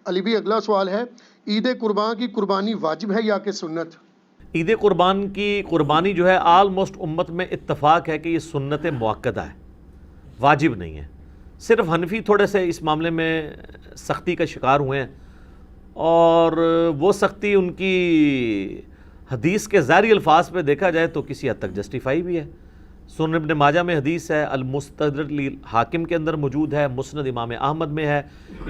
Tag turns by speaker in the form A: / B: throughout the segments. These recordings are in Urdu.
A: علی بھی اگلا سوال ہے، عید قربان کی قربانی واجب ہے یا کہ سنت؟
B: عید قربان کی قربانی جو ہے آلموسٹ امت میں اتفاق ہے کہ یہ سنت مؤکدہ ہے، واجب نہیں ہے۔ صرف حنفی تھوڑے سے اس معاملے میں سختی کا شکار ہوئے ہیں، اور وہ سختی ان کی حدیث کے ظاہری الفاظ پہ دیکھا جائے تو کسی حد تک جسٹیفائی بھی ہے۔ سنن ابن ماجہ میں حدیث ہے، المستدرک حاکم کے اندر موجود ہے، مسند امام احمد میں ہے،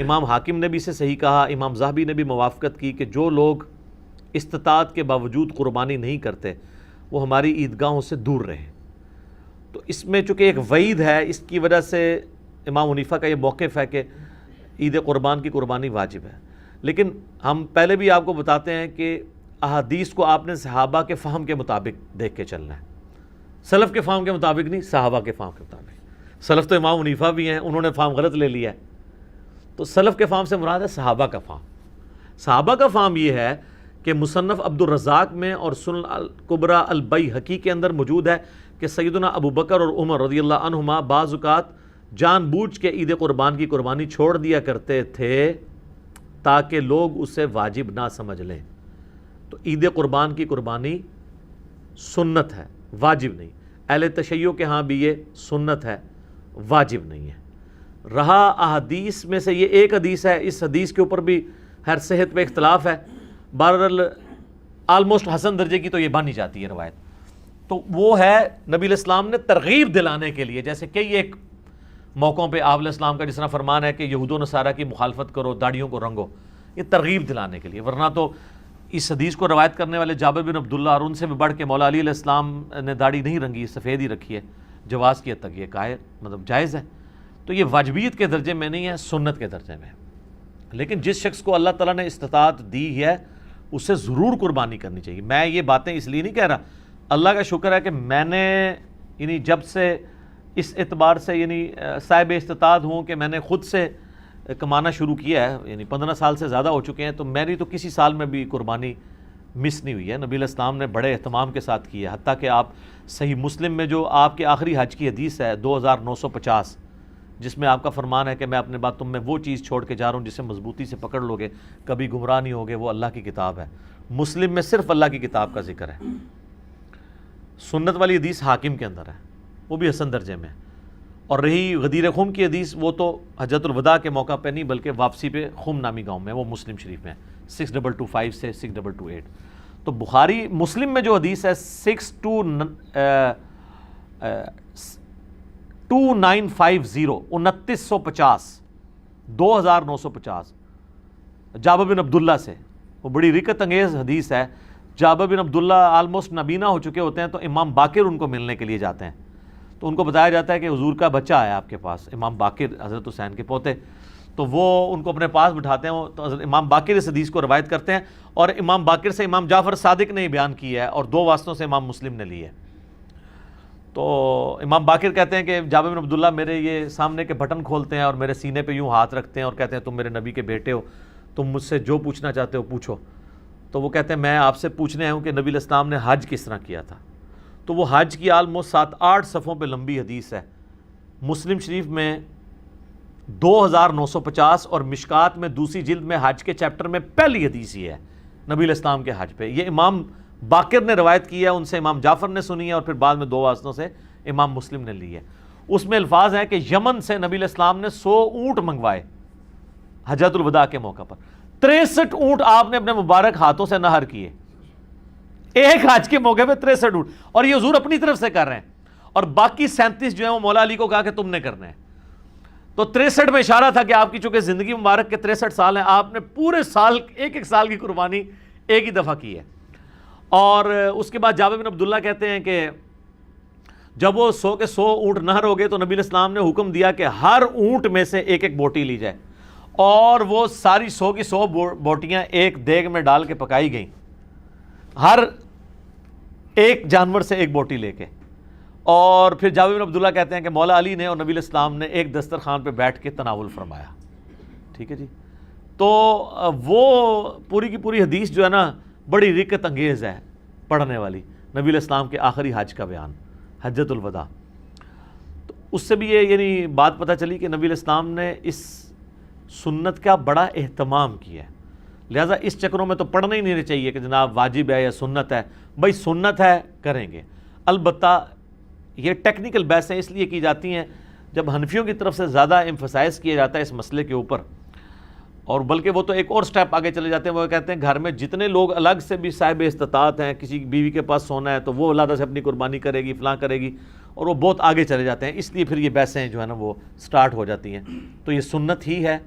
B: امام حاکم نے بھی اسے صحیح کہا، امام ذہبی نے بھی موافقت کی کہ جو لوگ استطاعت کے باوجود قربانی نہیں کرتے وہ ہماری عیدگاہوں سے دور رہیں۔ تو اس میں چونکہ ایک وعید ہے، اس کی وجہ سے امام حنیفہ کا یہ موقف ہے کہ عید قربان کی قربانی واجب ہے۔ لیکن ہم پہلے بھی آپ کو بتاتے ہیں کہ احادیث کو آپ نے صحابہ کے فہم کے مطابق دیکھ کے چلنا ہے، سلف کے فہم کے مطابق نہیں، صحابہ کے فہم کے مطابق۔ سلف تو امام حنیفہ بھی ہیں، انہوں نے فہم غلط لے لیا ہے، تو سلف کے فہم سے مراد ہے صحابہ کا فہم۔ صحابہ کا فہم یہ ہے کہ مصنف عبد الرزاق میں اور سنن الکبریٰ البیہقی کے اندر موجود ہے کہ سیدنا ابو بکر اور عمر رضی اللہ عنہما بعض اوقات جان بوجھ کے عید قربان کی قربانی چھوڑ دیا کرتے تھے تاکہ لوگ اسے واجب نہ سمجھ لیں۔ تو عید قربان کی قربانی سنت ہے، واجب نہیں۔ اہل تشیع کے ہاں بھی یہ سنت ہے، واجب نہیں ہے۔ رہا احادیث میں سے یہ ایک حدیث ہے، اس حدیث کے اوپر بھی ہر صحت پہ اختلاف ہے، بہرحال آلموسٹ حسن درجے کی تو یہ مانی جاتی ہے روایت۔ تو وہ ہے نبی علیہ السلام نے ترغیب دلانے کے لیے، جیسے کئی ایک موقعوں پہ آپ علیہ السلام کا جس طرح فرمان ہے کہ یہود و نصارہ کی مخالفت کرو، داڑھیوں کو رنگو، یہ ترغیب دلانے کے لیے۔ ورنہ تو اس حدیث کو روایت کرنے والے جابر بن عبداللہ اور ان سے بھی بڑھ کے مولا علی علیہ السلام نے داڑھی نہیں رنگی، سفید ہی رکھی ہے، جواز کی حد تک یہ جائز ہے۔ تو یہ واجبیت کے درجے میں نہیں ہے، سنت کے درجے میں ہے۔ لیکن جس شخص کو اللہ تعالیٰ نے استطاعت دی ہے اسے ضرور قربانی کرنی چاہیے۔ میں یہ باتیں اس لیے نہیں کہہ رہا، اللہ کا شکر ہے کہ میں نے یعنی جب سے اس اعتبار سے یعنی صاحب استطاعت ہوں کہ میں نے خود سے کمانا شروع کیا ہے، یعنی 15 سال سے زیادہ ہو چکے ہیں، تو میری تو کسی سال میں بھی قربانی مس نہیں ہوئی ہے۔ نبی علیہ السلام نے بڑے اہتمام کے ساتھ کی ہے، حتیٰ کہ آپ صحیح مسلم میں جو آپ کے آخری حج کی حدیث ہے 2950، جس میں آپ کا فرمان ہے کہ میں اپنے بعد تم میں وہ چیز چھوڑ کے جا رہا ہوں جسے مضبوطی سے پکڑ لوگے کبھی گمراہ نہیں ہوگے، وہ اللہ کی کتاب ہے۔ مسلم میں صرف اللہ کی کتاب کا ذکر ہے۔ سنت والی حدیث حاکم کے اندر ہے، وہ بھی حسن درجے میں ہے۔ اور رہی غدیر خم کی حدیث، وہ تو حجۃ الوداع کے موقع پہ نہیں بلکہ واپسی پہ خم نامی گاؤں میں، وہ مسلم شریف میں ہے 6225 سے 6228۔ تو بخاری مسلم میں جو حدیث ہے 2950 2950 2950 جابر بن عبداللہ سے، وہ بڑی رکت انگیز حدیث ہے۔ جابر بن عبداللہ آلموسٹ نابینا ہو چکے ہوتے ہیں، تو امام باقر ان کو ملنے کے لیے جاتے ہیں، تو ان کو بتایا جاتا ہے کہ حضور کا بچہ ہے آپ کے پاس، امام باقر حضرت حسین کے پوتے، تو وہ ان کو اپنے پاس بٹھاتے ہیں، تو حضرت امام باقر اس حدیث کو روایت کرتے ہیں، اور امام باقر سے امام جعفر صادق نے بیان کی ہے، اور 2 واسطوں سے امام مسلم نے لی ہے۔ تو امام باقر کہتے ہیں کہ جابر بن عبداللہ میرے یہ سامنے کے بٹن کھولتے ہیں اور میرے سینے پہ یوں ہاتھ رکھتے ہیں اور کہتے ہیں تم میرے نبی کے بیٹے ہو، تم مجھ سے جو پوچھنا چاہتے ہو پوچھو۔ تو وہ کہتے ہیں میں آپ سے پوچھنے آیا ہوں کہ نبی علیہ السلام نے حج کس طرح کیا تھا۔ تو وہ حج کی آلموسٹ 7-8 صفحوں پہ لمبی حدیث ہے، مسلم شریف میں 2950 اور مشکات میں دوسری جلد میں حج کے چیپٹر میں پہلی حدیث یہ ہے نبی علیہ السلام کے حج پہ۔ یہ امام باقر نے روایت کی ہے، ان سے امام جعفر نے سنی ہے، اور پھر بعد میں 2 واسطوں سے امام مسلم نے لی ہے۔ اس میں الفاظ ہیں کہ یمن سے نبی علیہ السلام نے 100 اونٹ منگوائے حجۃ الوداع کے موقع پر، 63 اونٹ آپ نے اپنے مبارک ہاتھوں سے نہر کیے ایک حج کے موقع پہ، 63 اونٹ، اور یہ حضور اپنی طرف سے کر رہے ہیں، اور باقی 37 جو ہیں وہ مولا علی کو کہا کہ تم نے کرنے ہیں۔ تو 63 میں اشارہ تھا کہ آپ کی چونکہ زندگی مبارک کے 63 سال ہیں، آپ نے پورے سال ایک سال کی قربانی ایک ہی دفعہ کی ہے۔ اور اس کے بعد جابر بن عبداللہ کہتے ہیں کہ جب وہ 100 کے 100 اونٹ نہر ہو گئے تو نبی علیہ السلام نے حکم دیا کہ ہر اونٹ میں سے ایک بوٹی لی جائے، اور وہ ساری 100 کی 100 بوٹیاں ایک دیگ میں ڈال کے پکائی گئیں، ہر ایک جانور سے ایک بوٹی لے کے۔ اور پھر جابر بن عبداللہ کہتے ہیں کہ مولا علی نے اور نبی علیہ السلام نے ایک دسترخوان پہ بیٹھ کے تناول فرمایا۔ ٹھیک ہے جی، تو وہ پوری کی پوری حدیث جو ہے نا بڑی رکت انگیز ہے پڑھنے والی، نبی علیہ السلام کے آخری حج کا بیان، حجۃ الوداع۔ تو اس سے بھی یہ یعنی بات پتہ چلی کہ نبی علیہ السلام نے اس سنت کا بڑا اہتمام کیا ہے. لہٰذا اس چکروں میں تو پڑھنا ہی نہیں چاہیے کہ جناب واجب ہے یا سنت ہے. بھائی سنت ہے کریں گے. البتہ یہ ٹیکنیکل بحثیں اس لیے کی جاتی ہیں جب حنفیوں کی طرف سے زیادہ ایمفسائز کیا جاتا ہے اس مسئلے کے اوپر, اور بلکہ وہ تو ایک اور سٹیپ آگے چلے جاتے ہیں. وہ کہتے ہیں گھر میں جتنے لوگ الگ سے بھی صاحب استطاعت ہیں, کسی بیوی کے پاس سونا ہے تو وہ علیحدہ سے اپنی قربانی کرے گی, فلاں کرے گی, اور وہ بہت آگے چلے جاتے ہیں. اس لیے پھر یہ بحثیں جو ہے نا وہ سٹارٹ ہو جاتی ہیں. تو یہ سنت ہی ہے,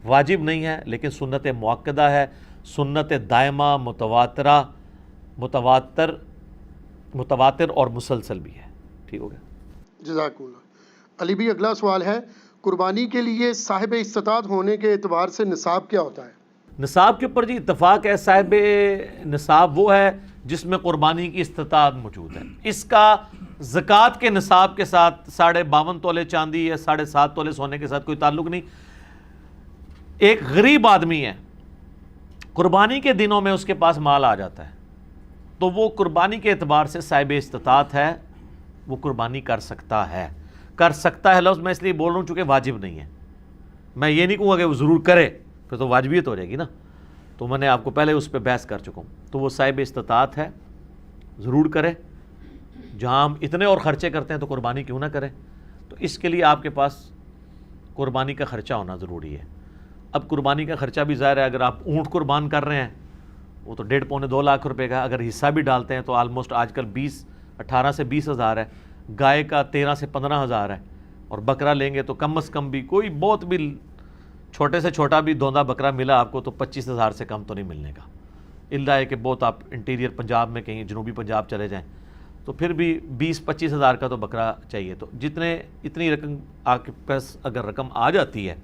B: واجب نہیں ہے, لیکن سنت مؤکدہ ہے, سنت دائمہ, متواتر اور مسلسل بھی ہے. ٹھیک ہو گیا,
A: جزاک اللہ. علی بھی اگلا سوال ہے, قربانی کے لیے صاحب استطاعت ہونے کے اعتبار سے نصاب کیا ہوتا ہے؟
B: نصاب کے اوپر جی اتفاق ہے. صاحب نصاب وہ ہے جس میں قربانی کی استطاعت موجود ہے. اس کا زکوٰۃ کے نصاب کے ساتھ 52.5 تولے چاندی یا 7.5 تولے سونے کے ساتھ کوئی تعلق نہیں. ایک غریب آدمی ہے, قربانی کے دنوں میں اس کے پاس مال آ جاتا ہے, تو وہ قربانی کے اعتبار سے صاحب استطاعت ہے, وہ قربانی کر سکتا ہے. کر سکتا ہے لفظ میں اس لیے بول رہا ہوں چونکہ واجب نہیں ہے. میں یہ نہیں کہوں گا کہ وہ ضرور کرے, پھر تو واجبیت ہو جائے گی نا. تو میں نے آپ کو پہلے اس پہ بحث کر چکا ہوں. تو وہ صاحب استطاعت ہے, ضرور کرے. جہاں ہم اتنے اور خرچے کرتے ہیں تو قربانی کیوں نہ کرے. تو اس کے لیے آپ کے پاس قربانی کا خرچہ ہونا ضروری ہے. اب قربانی کا خرچہ بھی ظاہر ہے, اگر آپ اونٹ قربان کر رہے ہیں وہ تو 1.5-2 لاکھ روپے کا, اگر حصہ بھی ڈالتے ہیں تو آلموسٹ آج کل 18 سے 20 ہزار ہے. گائے کا 13 سے 15 ہزار ہے, اور بکرا لیں گے تو کم از کم بھی کوئی بہت بھی چھوٹے سے چھوٹا بھی دوندا بکرا ملا آپ کو تو 25 ہزار سے کم تو نہیں ملنے کا. اللہ ہے کہ بہت آپ انٹیریئر پنجاب میں کہیں جنوبی پنجاب چلے جائیں تو پھر بھی 20-25 ہزار کا تو بکرا چاہیے. تو اتنی رقم آپ کے پاس اگر رقم آ جاتی ہے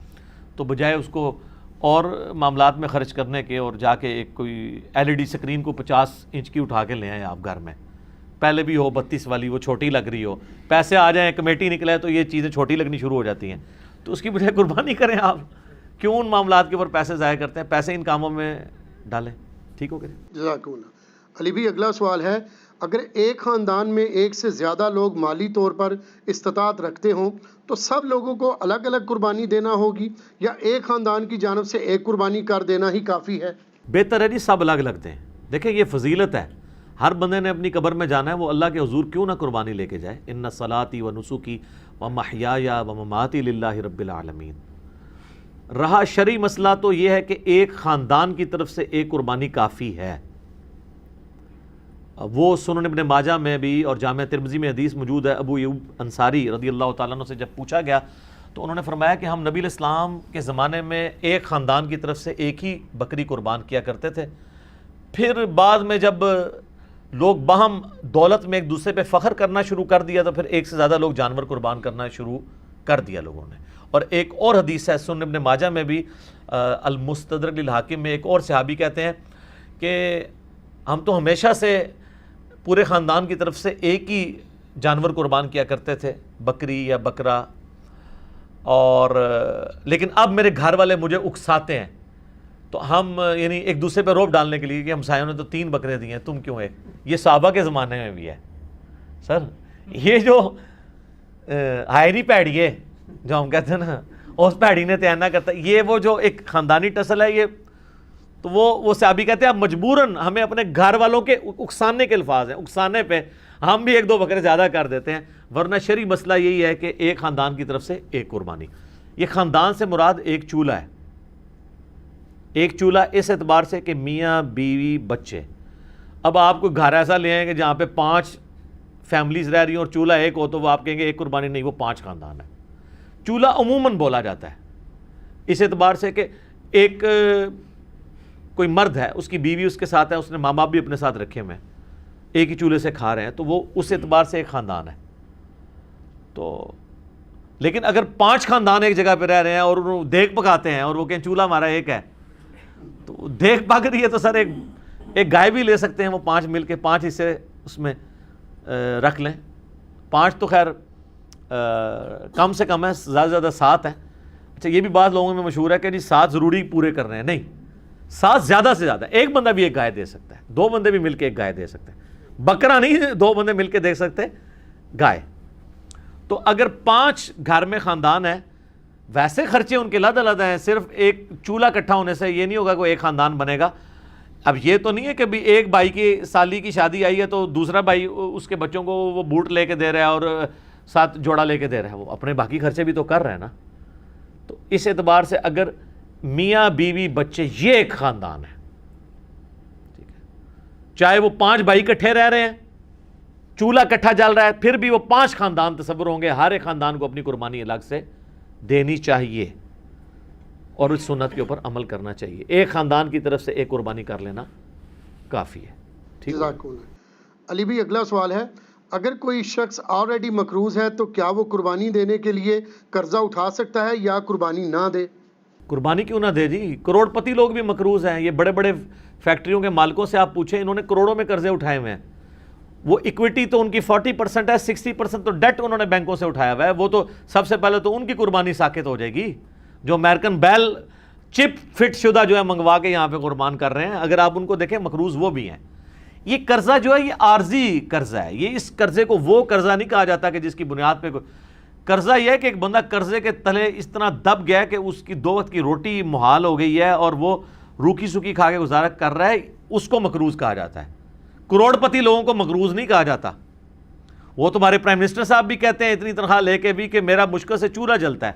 B: تو بجائے اس کو اور معاملات میں خرچ کرنے کے اور جا کے ایک کوئی LED سکرین کو 50 انچ کی اٹھا کے لے آئیں آپ گھر میں, پہلے بھی ہو 32 والی, وہ چھوٹی لگ رہی ہو, پیسے آ جائیں, کمیٹی نکلے تو یہ چیزیں چھوٹی لگنی شروع ہو جاتی ہیں. تو اس کی بجائے قربانی کریں آپ. کیوں ان معاملات کے اوپر پیسے ضائع کرتے ہیں؟ پیسے ان کاموں میں ڈالیں. ٹھیک ہو گیا,
A: جزاک اللہ. علی بھی اگلا سوال ہے, اگر ایک خاندان میں ایک سے زیادہ لوگ مالی طور پر استطاعت رکھتے ہوں تو سب لوگوں کو الگ الگ قربانی دینا ہوگی یا ایک خاندان کی جانب سے ایک قربانی کر دینا ہی کافی ہے؟
B: بہتر ہے جی سب الگ الگ دیں. دیکھیں یہ فضیلت ہے, ہر بندے نے اپنی قبر میں جانا ہے, وہ اللہ کے حضور کیوں نہ قربانی لے کے جائے. ان صلاتی و نسکی و محیای و مماتی للہ رب العالمین. رہا شرعی مسئلہ تو یہ ہے کہ ایک خاندان کی طرف سے ایک قربانی کافی ہے. وہ سنن ابن ماجہ میں بھی اور جامع ترمذی میں حدیث موجود ہے. ابو ایوب انصاری رضی اللہ تعالیٰ عنہ سے جب پوچھا گیا تو انہوں نے فرمایا کہ ہم نبی علیہ السلام کے زمانے میں ایک خاندان کی طرف سے ایک ہی بکری قربان کیا کرتے تھے. پھر بعد میں جب لوگ باہم دولت میں ایک دوسرے پہ فخر کرنا شروع کر دیا تو پھر ایک سے زیادہ لوگ جانور قربان کرنا شروع کر دیا لوگوں نے. اور ایک اور حدیث ہے سنن ابن ماجہ میں بھی, المستدرک للحاکم میں, ایک اور صحابی کہتے ہیں کہ ہم تو ہمیشہ سے پورے خاندان کی طرف سے ایک ہی جانور قربان کیا کرتے تھے, بکری یا بکرا, اور لیکن اب میرے گھر والے مجھے اکساتے ہیں تو ہم یعنی ایک دوسرے پہ روب ڈالنے کے لیے کہ ہمسایوں نے تو 3 بکرے دیے ہیں, تم کیوں ایک. یہ صحابہ کے زمانے میں بھی ہے سر. یہ جو ہائری پیڑی ہے جو ہم کہتے ہیں نا, اس پیڑی نے تیار نہ کرتا, یہ وہ جو ایک خاندانی ٹسل ہے یہ. تو وہ صحابی کہتے ہیں اب مجبوراً ہمیں اپنے گھر والوں کے اکسانے کے الفاظ ہیں, اکسانے پہ ہم بھی 1-2 بکرے زیادہ کر دیتے ہیں, ورنہ شرعی مسئلہ یہی ہے کہ ایک خاندان کی طرف سے ایک قربانی. یہ خاندان سے مراد ایک چولہا ہے. ایک چولہا اس اعتبار سے کہ میاں بیوی بچے. اب آپ کو گھر ایسا لے آئیں کہ جہاں پہ 5 فیملیز رہ رہی ہیں اور چولہا ایک ہو تو وہ آپ کہیں گے ایک قربانی نہیں, وہ 5 خاندان ہے. چولہا عموماً بولا جاتا ہے اس اعتبار سے کہ ایک کوئی مرد ہے, اس کی بیوی اس کے ساتھ ہے, اس نے ماں باپ بھی اپنے ساتھ رکھے ہوئے ہیں, ایک ہی چولہے سے کھا رہے ہیں, تو وہ اس اعتبار سے ایک خاندان ہے. تو لیکن اگر 5 خاندان ایک جگہ پہ رہ رہے ہیں اور وہ دیگ پکاتے ہیں اور وہ کہیں چولہا ہمارا ایک ہے, تو دیگ پک رہی ہے تو سر ایک گائے بھی لے سکتے ہیں وہ 5 مل کے 5 حصے اس میں رکھ لیں. 5 تو خیر کم سے کم ہے, زیادہ سے زیادہ 7 ہے. اچھا یہ بھی بعض لوگوں میں مشہور ہے کہ جی 7 ضروری پورے کر رہے ہیں, نہیں, 7 زیادہ سے زیادہ. ایک بندہ بھی ایک گائے دے سکتا ہے, 2 بندے بھی مل کے ایک گائے دے سکتے ہیں. بکرا نہیں, 2 بندے مل کے دے سکتے گائے. تو اگر 5 گھر میں خاندان ہے ویسے خرچے ان کے علیحدہ ہیں، صرف ایک چولہا اکٹھا ہونے سے یہ نہیں ہوگا کہ ایک خاندان بنے گا. اب یہ تو نہیں ہے کہ بھی ایک بھائی کی سالی کی شادی آئی ہے تو دوسرا بھائی اس کے بچوں کو وہ بوٹ لے کے دے رہا ہے اور ساتھ جوڑا لے کے دے رہا ہے، وہ اپنے باقی خرچے بھی تو کر رہے ہیں نا. تو اس اعتبار سے اگر میاں بیوی بچے یہ ایک خاندان ہے، ٹھیک ہے، چاہے وہ 5 بھائی اکٹھے رہ رہے ہیں، چولہا اکٹھا جل رہا ہے، پھر بھی وہ 5 خاندان تصور ہوں گے. ہر ایک خاندان کو اپنی قربانی الگ سے دینی چاہیے اور اس سنت کے اوپر عمل کرنا چاہیے. ایک خاندان کی طرف سے ایک قربانی کر لینا کافی ہے. ٹھیک ہے.
A: علی بھائی اگلا سوال ہے، اگر کوئی شخص آلریڈی مقروض ہے تو کیا وہ قربانی دینے کے لیے قرضہ اٹھا سکتا ہے یا قربانی نہ دے؟
B: قربانی کیوں نہ دے جی، کروڑ پتی لوگ بھی مقروض ہیں. یہ بڑے بڑے فیکٹریوں کے مالکوں سے آپ پوچھیں، انہوں نے کروڑوں میں قرضے اٹھائے ہوئے ہیں. وہ ایکویٹی تو ان کی 40% ہے، 60% تو ڈیٹ انہوں نے بینکوں سے اٹھایا ہوا ہے. وہ تو سب سے پہلے تو ان کی قربانی ساقط ہو جائے گی جو امریکن بیل چپ فٹ شدہ جو ہے منگوا کے یہاں پہ قربان کر رہے ہیں. اگر آپ ان کو دیکھیں مقروض وہ بھی ہیں. یہ قرضہ جو ہے یہ عارضی قرضہ ہے. یہ اس قرضے کو وہ قرضہ نہیں کہا جاتا کہ جس کی بنیاد پہ قرضہ یہ ہے کہ ایک بندہ قرضے کے تلے اس طرح دب گیا کہ اس کی 2 وقت کی روٹی محال ہو گئی ہے اور وہ روکی سوکی کھا کے گزارا کر رہا ہے، اس کو مقروض کہا جاتا ہے. کروڑ پتی لوگوں کو مقروض نہیں کہا جاتا. وہ تمہارے پرائم منسٹر صاحب بھی کہتے ہیں اتنی تنخواہ لے کے بھی کہ میرا مشکل سے چولہا جلتا ہے.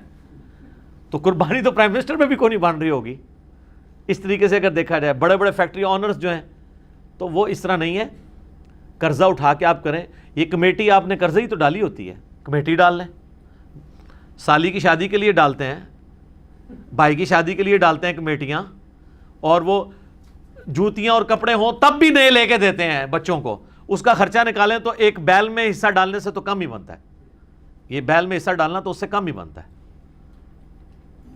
B: تو قربانی تو پرائم منسٹر میں بھی کوئی نہیں بن رہی ہوگی. اس طریقے سے اگر دیکھا جائے بڑے بڑے فیکٹری آنرز جو ہیں تو وہ اس طرح نہیں ہے. قرضہ اٹھا کے آپ کریں. یہ کمیٹی آپ نے قرضے ہی تو ڈالی ہوتی ہے، کمیٹی ڈال لیں. سالی کی شادی کے لیے ڈالتے ہیں، بھائی کی شادی کے لیے ڈالتے ہیں کمیٹیاں، اور وہ جوتیاں اور کپڑے ہوں تب بھی نئے لے کے دیتے ہیں بچوں کو. اس کا خرچہ نکالیں تو ایک بیل میں حصہ ڈالنے سے تو کم ہی بنتا ہے. یہ بیل میں حصہ ڈالنا تو اس سے کم ہی بنتا ہے.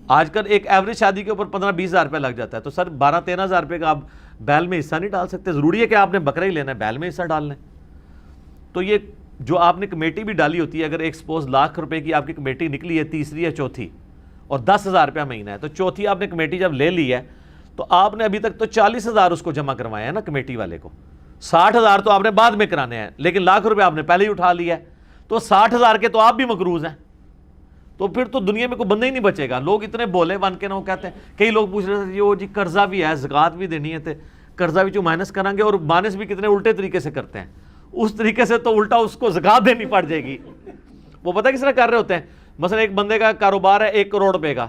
B: آج کل ایک ایوریج شادی کے اوپر 15-20 ہزار روپے لگ جاتا ہے. تو سر 12-13 ہزار روپے کا آپ بیل میں حصہ نہیں ڈال سکتے؟ ضروری ہے کہ آپ نے بکرا ہی لینا ہے، بیل میں حصہ ڈال لیں. تو یہ جو آپ نے کمیٹی بھی ڈالی ہوتی ہے، اگر ایک سپوز لاکھ روپے کی آپ کی کمیٹی نکلی ہے، تیسری یا چوتھی، اور 10,000 روپیہ مہینہ ہے، تو چوتھی آپ نے کمیٹی جب لے لی ہے تو آپ نے ابھی تک تو 40,000 اس کو جمع کروائے ہیں نا کمیٹی والے کو. 60,000 تو آپ نے بعد میں کرانے ہیں، لیکن لاکھ روپے آپ نے پہلے ہی اٹھا لیا ہے. تو 60,000 کے تو آپ بھی مقروض ہیں. تو پھر تو دنیا میں کوئی بندہ ہی نہیں بچے گا. لوگ اتنے بولے بن کے نہ وہ کہتے ہیں. کئی لوگ پوچھ رہے تھے جی قرضہ بھی ہے، زکوٰۃ بھی دینی ہے، قرضہ بھی جو مائنس کریں گے، اور مائنس بھی کتنے الٹے طریقے سے کرتے ہیں. اس طریقے سے تو الٹا اس کو زکوٰۃ دینی پڑ جائے گی. وہ پتہ کس طرح کر رہے ہوتے ہیں؟ مثلا ایک بندے کا کاروبار ہے 1 کروڑ روپے کا،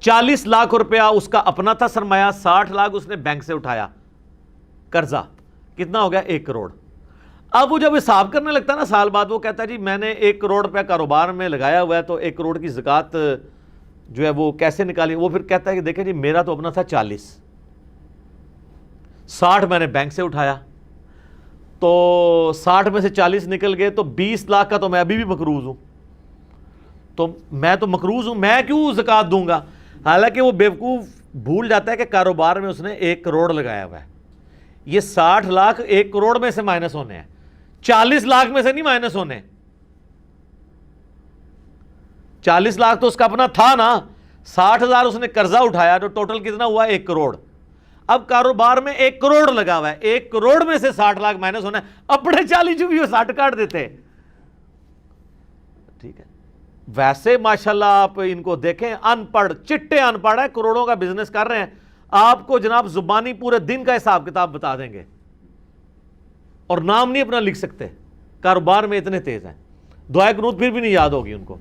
B: 40 لاکھ روپیہ اس کا اپنا تھا سرمایہ، 60 لاکھ اس نے بینک سے اٹھایا قرضہ. کتنا ہو گیا؟ 1 کروڑ. اب وہ جب حساب کرنے لگتا ہے نا سال بعد، وہ کہتا ہے جی میں نے 1 کروڑ روپیہ کاروبار میں لگایا ہوا ہے، تو 1 کروڑ کی زکوٰۃ جو ہے وہ کیسے نکالی؟ وہ پھر کہتا ہے کہ دیکھیں جی میرا تو اپنا تھا 40، 60 میں نے بینک سے اٹھایا، تو 60 میں سے 40 نکل گئے، تو 20 لاکھ کا تو میں ابھی بھی مقروض ہوں. تو میں تو مقروض ہوں، میں کیوں زکوٰۃ دوں گا؟ حالانکہ وہ بیوقوف بھول جاتا ہے کہ کاروبار میں اس نے 1 کروڑ لگایا ہوا ہے. یہ 60 لاکھ 1 کروڑ میں سے مائنس ہونے ہیں، 40 لاکھ میں سے نہیں مائنس ہونے. 40 لاکھ تو اس کا اپنا تھا نا، 60,000 اس نے قرضہ اٹھایا، تو ٹوٹل کتنا ہوا؟ 1 کروڑ. اب کاروبار میں 1 کروڑ لگا ہوا ہے، 1 کروڑ میں سے 60 لاکھ مائنس ہونا ہے. اپنے 40 جو بھی وہ 60 کاٹ دیتے. ٹھیک ہے. ویسے ماشاءاللہ آپ ان کو دیکھیں، ان پڑھ چٹے ان پڑھ ہے، کروڑوں کا بزنس کر رہے ہیں. آپ کو جناب زبانی پورے دن کا حساب کتاب بتا دیں گے، اور نام نہیں اپنا لکھ سکتے. کاروبار میں اتنے تیز ہیں. دعائے قنوت پھر بھی نہیں یاد ہوگی ان کو.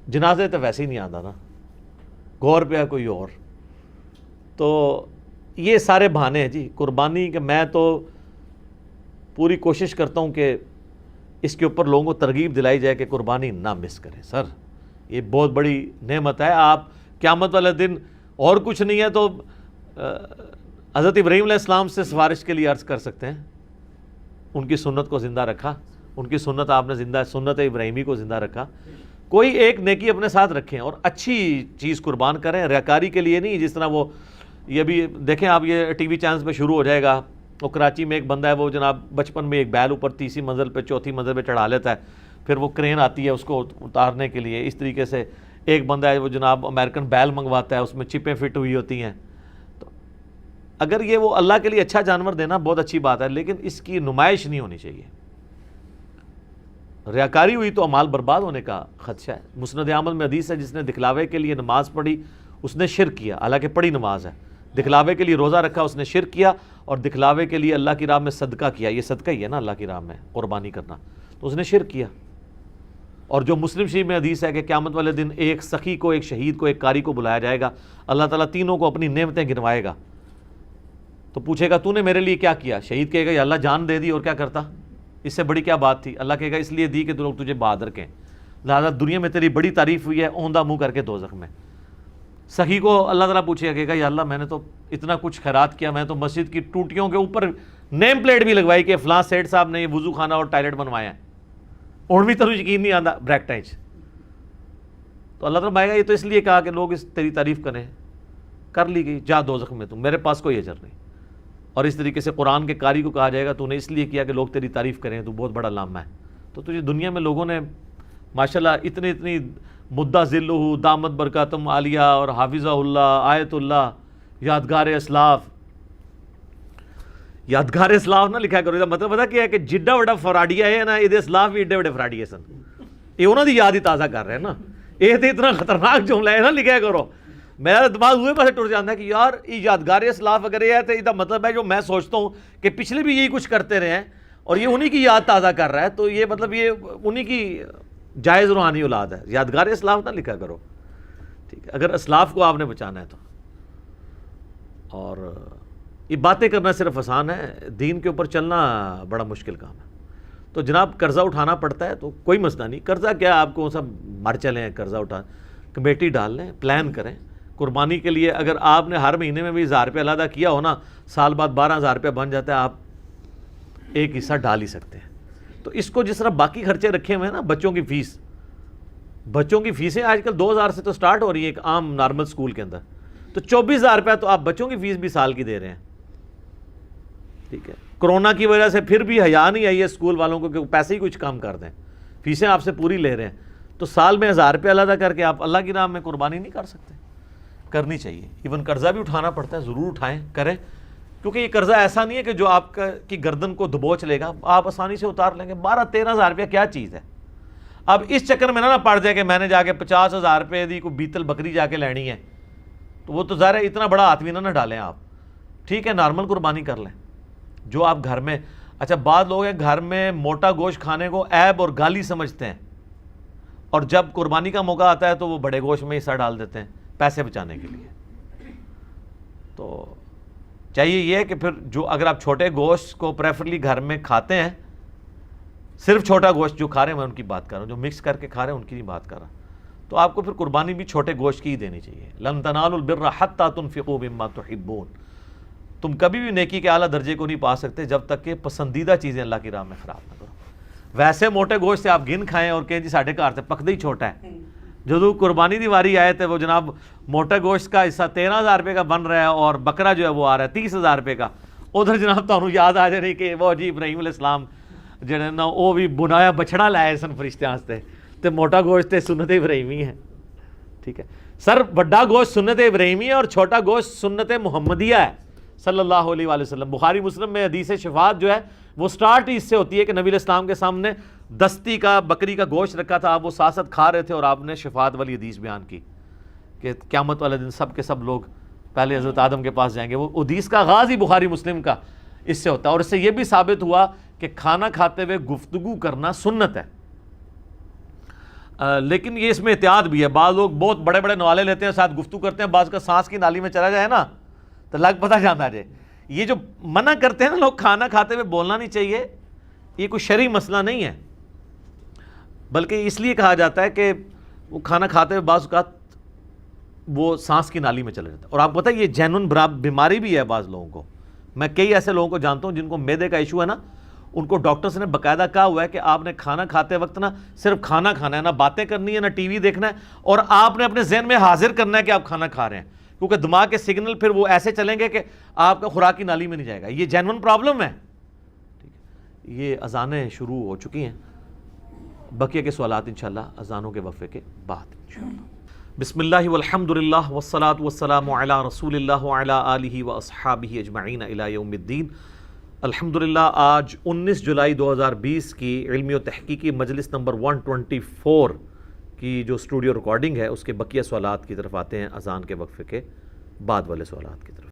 B: جنازے تو ویسے ہی نہیں آتا نا، غور پہ ہے کوئی اور. تو یہ سارے بہانے ہیں جی قربانی کے. میں تو پوری کوشش کرتا ہوں کہ اس کے اوپر لوگوں کو ترغیب دلائی جائے کہ قربانی نہ مس کریں. سر یہ بہت بڑی نعمت ہے. آپ قیامت والے دن اور کچھ نہیں ہے تو حضرت ابراہیم علیہ السلام سے سفارش کے لیے عرض کر سکتے ہیں. ان کی سنت کو زندہ رکھا، ان کی سنت آپ نے زندہ، سنت ابراہیمی کو زندہ رکھا. کوئی ایک نیکی اپنے ساتھ رکھیں اور اچھی چیز قربان کریں، ریاکاری کے لیے نہیں. جس طرح وہ یہ بھی دیکھیں آپ، یہ ٹی وی چینلز پہ شروع ہو جائے گا. وہ کراچی میں ایک بندہ ہے، وہ جناب بچپن میں ایک بیل اوپر 30 منزل پہ 4تھی منزل پہ چڑھا لیتا ہے، پھر وہ کرین آتی ہے اس کو اتارنے کے لیے. اس طریقے سے ایک بندہ ہے وہ جناب امریکن بیل منگواتا ہے، اس میں چپیں فٹ ہوئی ہوتی ہیں. تو اگر یہ وہ اللہ کے لیے اچھا جانور دینا بہت اچھی بات ہے، لیکن اس کی نمائش نہیں ہونی چاہیے. ریاکاری ہوئی تو اعمال برباد ہونے کا خدشہ ہے۔ مسند احمد میں حدیث ہے جس نے دکھلاوے کے لیے نماز پڑھی اس نے شرک کیا، حالانکہ پڑھی نماز ہے، دکھلاوے کے لیے روزہ رکھا اس نے شرک کیا، اور دکھلاوے کے لیے اللہ کی راہ میں صدقہ کیا، یہ صدقہ ہی ہے نا اللہ کی راہ میں قربانی کرنا، تو اس نے شرک کیا۔ اور جو مسلم شریف میں حدیث ہے کہ قیامت والے دن ایک سخی کو، ایک شہید کو، ایک قاری کو بلایا جائے گا، اللہ تعالیٰ تینوں کو اپنی نعمتیں گنوائے گا، تو پوچھے گا تو نے میرے لیے کیا کیا؟ شہید کہے گا یا اللہ جان دے دی اور کیا کرتا، اس سے بڑی کیا بات تھی؟ اللہ کہے گا اس لیے دی کہ لوگ تجھے بہادر کہیں، لہٰذا دنیا میں تیری بڑی تعریف ہوئی ہے، اوندھا منہ کر کے دوزخ میں۔ سخی کو اللہ تعالیٰ پوچھے گا، کہے گا یا اللہ میں نے تو اتنا کچھ خیرات کیا، میں تو مسجد کی ٹوٹیوں کے اوپر نیم پلیٹ بھی لگوائی کہ فلاں سیٹ صاحب نے یہ وضو خانہ اور ٹائلٹ بنوایا ہے، اور بھی تو یقین نہیں آتا بریکٹائچ، تو اللہ تعالیٰ بھائے گا یہ تو اس لیے کہا کہ لوگ اس تیری تعریف کریں، کر لی گئی، جا دوزخ میں، تم میرے پاس کوئی اجر نہیں۔ اور اس طریقے سے قرآن کے قاری کو کہا جائے گا تو نے اس لیے کیا کہ لوگ تیری تعریف کریں، تو بہت بڑا لامہ ہے۔ تو تجھے دنیا میں لوگوں نے ماشاءاللہ اتنی مدہ ذلہ دامت برکاتم عالیہ اور حافظہ اللہ، آیت اللہ، یادگار اسلاف نہ لکھا کرو، مطلب پتا کیا ہے کہ جڈا وڈا فراڈیا ہے نا، یہ اسلاف بھی ایڈے وڈے فراڈیے سن، یہ انہوں دی یاد ہی تازہ کر رہے ہیں نا، یہ تو اتنا خطرناک جملہ ہے نا لکھا کرو۔ میرا دماغ ہوئے پاسے ٹوٹ جاتا ہے کہ یار یہ یادگار اسلاف اگر یہ ہے تو یہ مطلب ہے جو میں سوچتا ہوں کہ پچھلے بھی یہی کچھ کرتے رہے ہیں اور یہ انہی کی یاد تازہ کر رہا ہے، تو یہ مطلب یہ انہی کی جائز روحانی اولاد ہے۔ یادگار اسلاف نہ لکھا کرو، ٹھیک ہے، اگر اسلاف کو آپ نے بچانا ہے تو۔ اور یہ باتیں کرنا صرف آسان ہے، دین کے اوپر چلنا بڑا مشکل کام ہے۔ تو جناب قرضہ اٹھانا پڑتا ہے تو کوئی مسئلہ نہیں، قرضہ کیا آپ کو سب مر چلیں قرضہ اٹھا، کمیٹی ڈال لیں، پلان کریں قربانی کے لیے۔ اگر آپ نے ہر مہینے میں بھی 1000 روپے علیحدہ کیا ہو نا، سال بعد 12000 روپے بن جاتا ہے، آپ ایک حصہ ڈال ہی سکتے ہیں۔ تو اس کو جس طرح باقی خرچے رکھے ہوئے ہیں نا، بچوں کی فیسیں آج کل 2000 سے تو سٹارٹ ہو رہی ہیں ایک عام نارمل سکول کے اندر، تو 24000 روپے تو آپ بچوں کی فیس بھی سال کی دے رہے ہیں، ٹھیک ہے۔ کرونا کی وجہ سے پھر بھی حیا نہیں آئی ہے اسکول والوں کو کہ پیسے ہی کچھ کم کر دیں، فیسیں آپ سے پوری لے رہے ہیں، تو سال میں 1000 روپے علیحدہ کر کے آپ اللہ کی راہ میں قربانی نہیں کر سکتے؟ کرنی چاہیے۔ ایون قرضہ بھی اٹھانا پڑتا ہے، ضرور اٹھائیں، کریں، کیونکہ یہ قرضہ ایسا نہیں ہے کہ جو آپ کی گردن کو دبوچ لے گا، آپ آسانی سے اتار لیں گے۔ 12-13 روپیہ کیا چیز ہے؟ اب اس چکر میں نہ پڑ جائے کہ میں نے جا کے 50,000 روپے دی کوئی بیتل بکری جا کے لینی ہے، تو وہ تو ظاہر ہے اتنا بڑا ہاتھ بھی نہ ڈالیں آپ، ٹھیک ہے، نارمل قربانی کر لیں جو آپ گھر میں۔ اچھا بعض لوگ ہیں گھر میں موٹا گوشت کھانے کو عیب اور گالی سمجھتے ہیں، اور جب قربانی کا موقع آتا ہے تو وہ بڑے گوشت میں حصہ ڈال دیتے ہیں پیسے بچانے کے لیے۔ تو چاہیے یہ کہ پھر جو اگر آپ چھوٹے گوشت کو پریفرلی گھر میں کھاتے ہیں، صرف چھوٹا گوشت جو کھا رہے ہیں، میں ان کی بات کر رہا ہوں، جو مکس کر کے کھا رہے ہیں ان کی نہیں بات کر رہا، تو آپ کو پھر قربانی بھی چھوٹے گوشت کی ہی دینی چاہیے۔ لن تنالوا البر حتی تنفقوا مما تحبون، تم کبھی بھی نیکی کے اعلیٰ درجے کو نہیں پا سکتے جب تک کہ پسندیدہ چیزیں اللہ کی راہ میں خراب نہ کرو۔ ویسے موٹے گوشت سے آپ گن کھائیں اور کہیں جی ساڑھے گھر سے پکدے ہی چھوٹا ہے، جو قربانی دی واری آئے تھے وہ جناب موٹے گوشت کا حصہ 13,000 روپے کا بن رہا ہے اور بکرا جو ہے وہ آ رہا ہے 30,000 روپے کا، ادھر جناب تو یاد آ جائے کہ وہ جی ابراہیم علیہ السلام جڑے نا وہ بھی بنایا بچڑا لائے سن فرشتے واسطے، تے موٹا گوشت تے سنت ابراہیمی ہے، ٹھیک ہے سر، بڑا گوشت سنت ابراہیمی ہے اور چھوٹا گوشت سنت محمدیہ ہے صلی اللہ علیہ وآلہ وسلم۔ بخاری مسلم میں حدیث شفاعت جو ہے وہ سٹارٹ ہی اس سے ہوتی ہے کہ نبی علیہ السلام کے سامنے دستی کا بکری کا گوشت رکھا تھا، آپ وہ ساتھ ساتھ کھا رہے تھے اور آپ نے شفاعت والی حدیث بیان کی کہ قیامت والے دن سب کے سب لوگ پہلے حضرت آدم کے پاس جائیں گے۔ وہ حدیث کا آغاز ہی بخاری مسلم کا اس سے ہوتا ہے، اور اس سے یہ بھی ثابت ہوا کہ کھانا کھاتے ہوئے گفتگو کرنا سنت ہے، لیکن یہ اس میں احتیاط بھی ہے۔ بعض لوگ بہت بڑے بڑے نوالے لیتے ہیں، ساتھ گفتگو کرتے ہیں، بعض کا سانس کی نالی میں چلا جائے نا تو لگ پتہ جانا جائے۔ یہ جو منع کرتے ہیں نا لوگ کھانا کھاتے ہوئے بولنا نہیں چاہیے، یہ کوئی شرعی مسئلہ نہیں ہے، بلکہ اس لیے کہا جاتا ہے کہ وہ کھانا کھاتے ہوئے بعض اوقات وہ سانس کی نالی میں چلا جاتا ہے، اور آپ کو پتہ ہے یہ جینون بیماری بھی ہے بعض لوگوں کو۔ میں کئی ایسے لوگوں کو جانتا ہوں جن کو معدے کا ایشو ہے نا، ان کو ڈاکٹرز نے باقاعدہ کہا ہوا ہے کہ آپ نے کھانا کھاتے وقت نا صرف کھانا کھانا ہے، نہ باتیں کرنی ہے، نہ ٹی وی دیکھنا ہے، اور آپ نے اپنے ذہن میں حاضر کرنا ہے کہ آپ کھانا کھا رہے ہیں، کیونکہ دماغ کے سگنل پھر وہ ایسے چلیں گے کہ آپ کا خوراک کی نالی میں نہیں جائے گا۔ یہ جینون پرابلم ہے، ٹھیک ہے۔ یہ اذانیں شروع ہو چکی ہیں، بقیہ کے سوالات انشاءاللہ اذانوں کے وقفے کے بعد انشاءاللہ۔ بسم اللہ والحمد للہ والصلاة والسلام علی رسول اللہ وعلی آلہ واصحابہ اجمعین الی یوم الدین، الحمدللہ آج 19 جولائی 2020 کی علمی و تحقیقی مجلس نمبر 124 کی جو اسٹوڈیو ریکارڈنگ ہے اس کے بقیہ سوالات کی طرف آتے ہیں اذان کے وقفے کے بعد والے سوالات کی طرف.